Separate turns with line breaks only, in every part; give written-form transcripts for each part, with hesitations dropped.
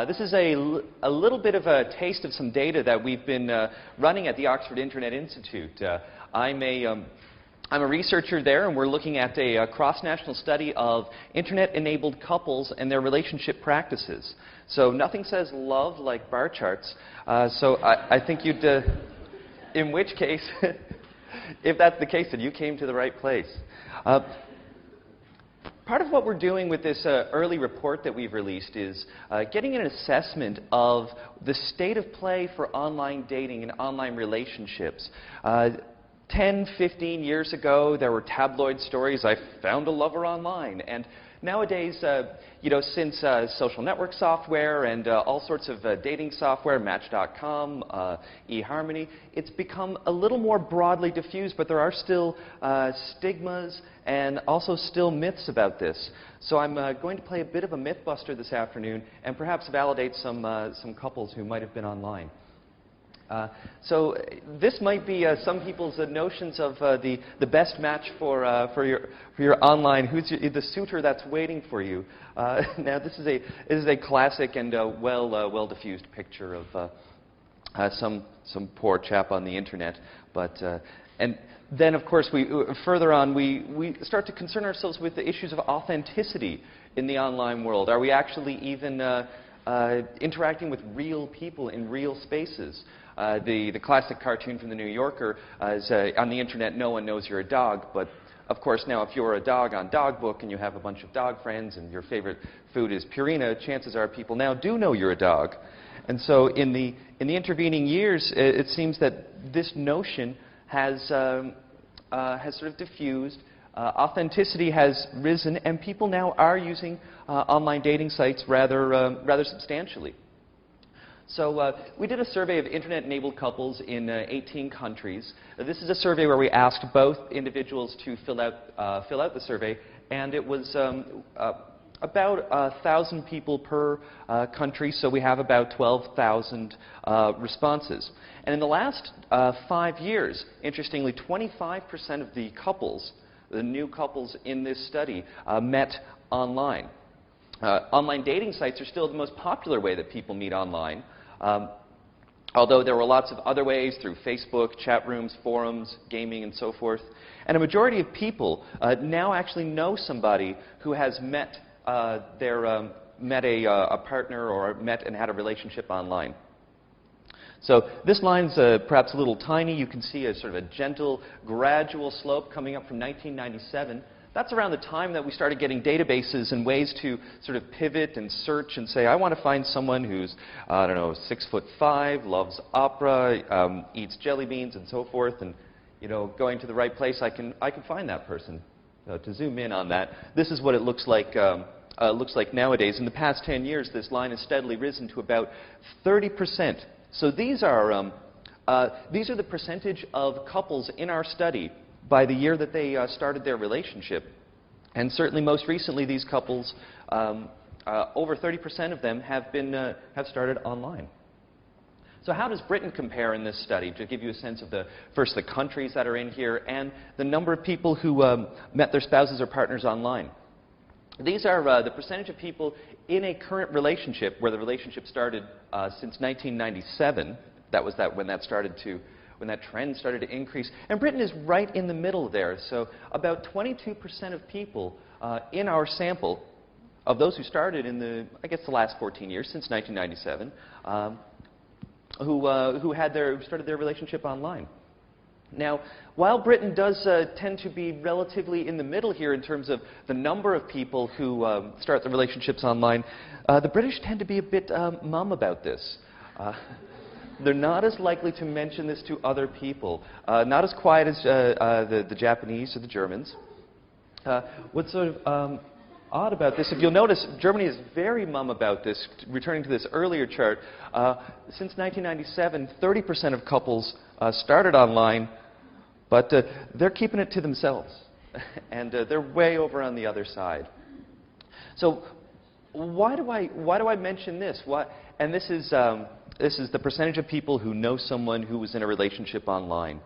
This is a little bit of a taste of some data that we've been running at the Oxford Internet Institute. I'm a researcher there, and we're looking at a cross-national study of Internet-enabled couples and their relationship practices. So nothing says love like bar charts. So I think you'd, in which case, if that's the case, then you came to the right place. Part of what we're doing with this early report that we've released is getting an assessment of the state of play for online dating and online relationships. 10, 15 years ago, there were tabloid stories, I found a lover online. And nowadays, since social network software and all sorts of dating software, Match.com, eHarmony, it's become a little more broadly diffused, but there are still stigmas and also still myths about this. So I'm going to play a bit of a mythbuster this afternoon and perhaps validate some couples who might have been online. So this might be some people's notions of the best match for your online. Who's the suitor that's waiting for you? Now this is a classic and well diffused picture of some poor chap on the internet. But and then of course further on we start to concern ourselves with the issues of authenticity in the online world. Are we actually even interacting with real people in real spaces? The classic cartoon from the New Yorker is on the internet, no one knows you're a dog, but of course now if you're a dog on Dog Book and you have a bunch of dog friends and your favorite food is Purina, chances are people now do know you're a dog. And so in the intervening years, it seems that this notion has sort of diffused. Authenticity has risen, and people now are using online dating sites rather substantially. So we did a survey of Internet-enabled couples in 18 countries. This is a survey where we asked both individuals to fill out the survey, and it was about 1,000 people per country, so we have about 12,000 responses. And in the last 5 years, interestingly, 25% of the couples, the new couples in this study, met online. Online dating sites are still the most popular way that people meet online. Although there were lots of other ways through Facebook, chat rooms, forums, gaming, and so forth. And a majority of people now actually know somebody who has met a partner or met and had a relationship online. So this line's perhaps a little tiny. You can see a sort of a gentle, gradual slope coming up from 1997. That's around the time that we started getting databases and ways to sort of pivot and search and say, I want to find someone who's, I don't know, 6'5", loves opera, eats jelly beans, and so forth. And going to the right place, I can find that person. To zoom in on that, this is what it looks like nowadays. In the past 10 years, this line has steadily risen to about 30%. So these are the percentage of couples in our study by the year that they started their relationship. And certainly most recently these couples, over 30% of them have started online. So how does Britain compare in this study? To give you a sense of the countries that are in here and the number of people who met their spouses or partners online. These are the percentage of people in a current relationship where the relationship started since 1997. That was when that trend started to increase. And Britain is right in the middle there. So about 22% of people in our sample, of those who started in the last 14 years, since 1997, who started their relationship online. Now, while Britain does tend to be relatively in the middle here in terms of the number of people who start their relationships online, the British tend to be a bit mum about this. They're not as likely to mention this to other people. Not as quiet as the Japanese or the Germans. What's sort of odd about this, if you'll notice, Germany is very mum about this. Returning to this earlier chart, since 1997, 30% of couples started online, but they're keeping it to themselves. And they're way over on the other side. So why do I mention this? And this is This is the percentage of people who know someone who was in a relationship online.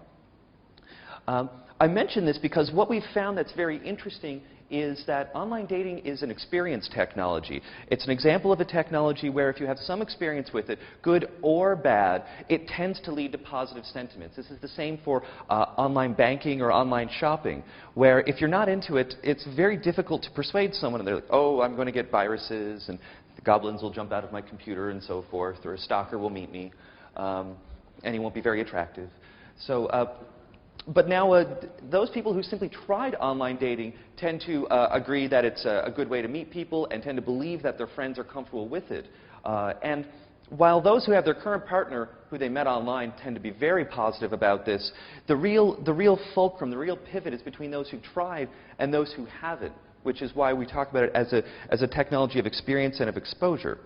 I mention this because what we've found that's very interesting is that online dating is an experience technology. It's an example of a technology where if you have some experience with it, good or bad, it tends to lead to positive sentiments. This is the same for online banking or online shopping, where if you're not into it, it's very difficult to persuade someone, and they're like, oh, I'm going to get viruses, and the goblins will jump out of my computer and so forth, or a stalker will meet me, and he won't be very attractive. But now those people who simply tried online dating tend to agree that it's a good way to meet people and tend to believe that their friends are comfortable with it. And while those who have their current partner who they met online tend to be very positive about this, the real fulcrum, the real pivot is between those who tried and those who haven't, which is why we talk about it as a technology of experience and of exposure.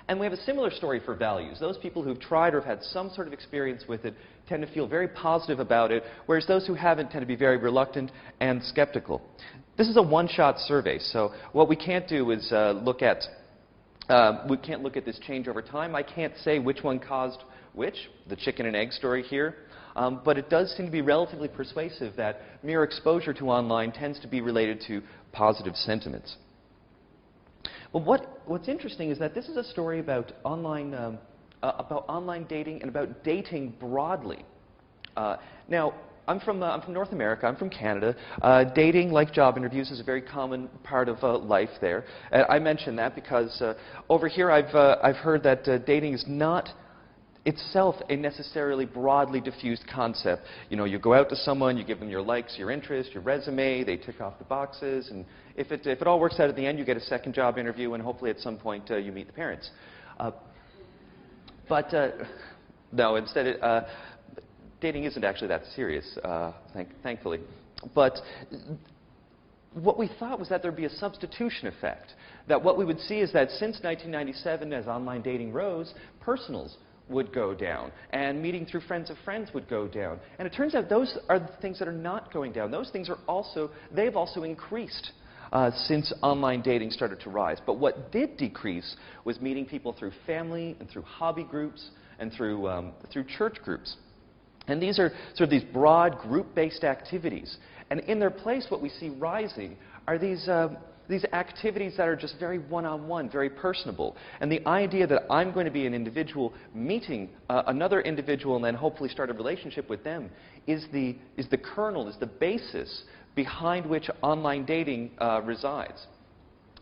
And we have a similar story for values. Those people who've tried or have had some sort of experience with it tend to feel very positive about it, whereas those who haven't tend to be very reluctant and skeptical. This is a one-shot survey, so what we can't do is we can't look at this change over time. I can't say which one caused which, the chicken and egg story here, but it does seem to be relatively persuasive that mere exposure to online tends to be related to positive sentiments. Well, what's interesting is that this is a story about online dating and about dating broadly. Now, I'm from North America. I'm from Canada. Dating, like job interviews, is a very common part of life there. I mention that because over here I've heard that dating is not itself a necessarily broadly diffused concept. You know, you go out to someone, you give them your likes, your interests, your resume, they tick off the boxes, and if it all works out at the end, you get a second job interview, and hopefully at some point you meet the parents. No, instead, dating isn't actually that serious, thankfully. But what we thought was that there'd be a substitution effect, that what we would see is that since 1997, as online dating rose, personals would go down, and meeting through friends of friends would go down. And it turns out those are the things that are not going down. Those things they've also increased since online dating started to rise. But what did decrease was meeting people through family and through hobby groups and through church groups. And these are sort of these broad group-based activities. And in their place, what we see rising are these activities that are just very one-on-one, very personable. And the idea that I'm going to be an individual meeting another individual and then hopefully start a relationship with them is the kernel, is the basis behind which online dating resides.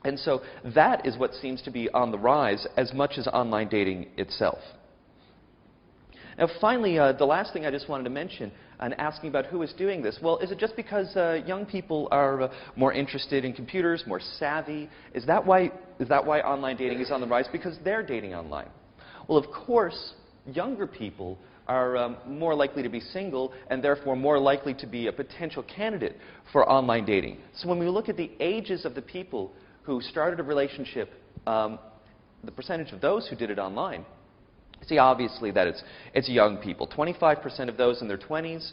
And so that is what seems to be on the rise as much as online dating itself. Now finally, the last thing I just wanted to mention, and asking about who is doing this. Well, is it just because young people are more interested in computers, more savvy? Is that why online dating is on the rise? Because they're dating online. Well, of course, younger people are more likely to be single and therefore more likely to be a potential candidate for online dating. So when we look at the ages of the people who started a relationship, the percentage of those who did it online, see obviously that it's young people. 25% of those in their 20s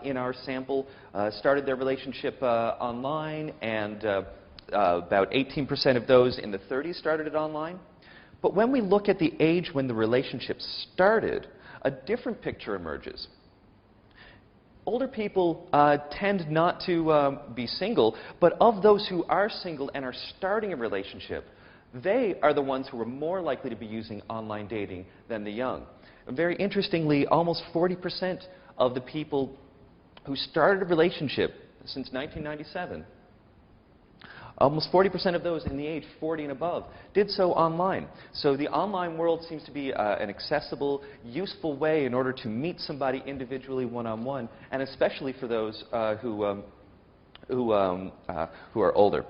in our sample started their relationship online, and about 18% of those in the 30s started it online. But when we look at the age when the relationship started, a different picture emerges. Older people tend not to be single, but of those who are single and are starting a relationship, they are the ones who are more likely to be using online dating than the young. And very interestingly, almost 40% of the people who started a relationship since 1997, almost 40% of those in the age 40 and above did so online. So the online world seems to be an accessible, useful way in order to meet somebody individually one-on-one, and especially for those who are older.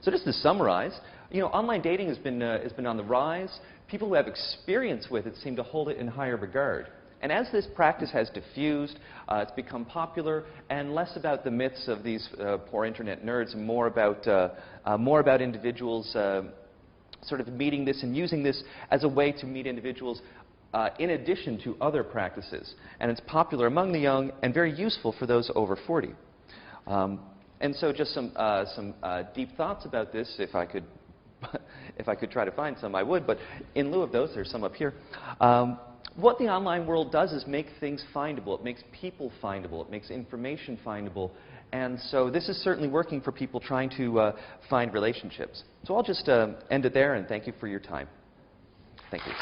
So just to summarize, online dating has been on the rise. People who have experience with it seem to hold it in higher regard. And as this practice has diffused, it's become popular, and less about the myths of these poor internet nerds, and more about individuals sort of meeting this and using this as a way to meet individuals in addition to other practices. And it's popular among the young and very useful for those over 40. And so just some deep thoughts about this, if I could If I could try to find some, I would, but in lieu of those, there's some up here. What the online world does is make things findable. It makes people findable. It makes information findable. And so this is certainly working for people trying to find relationships. So I'll just end it there, and thank you for your time. Thank you.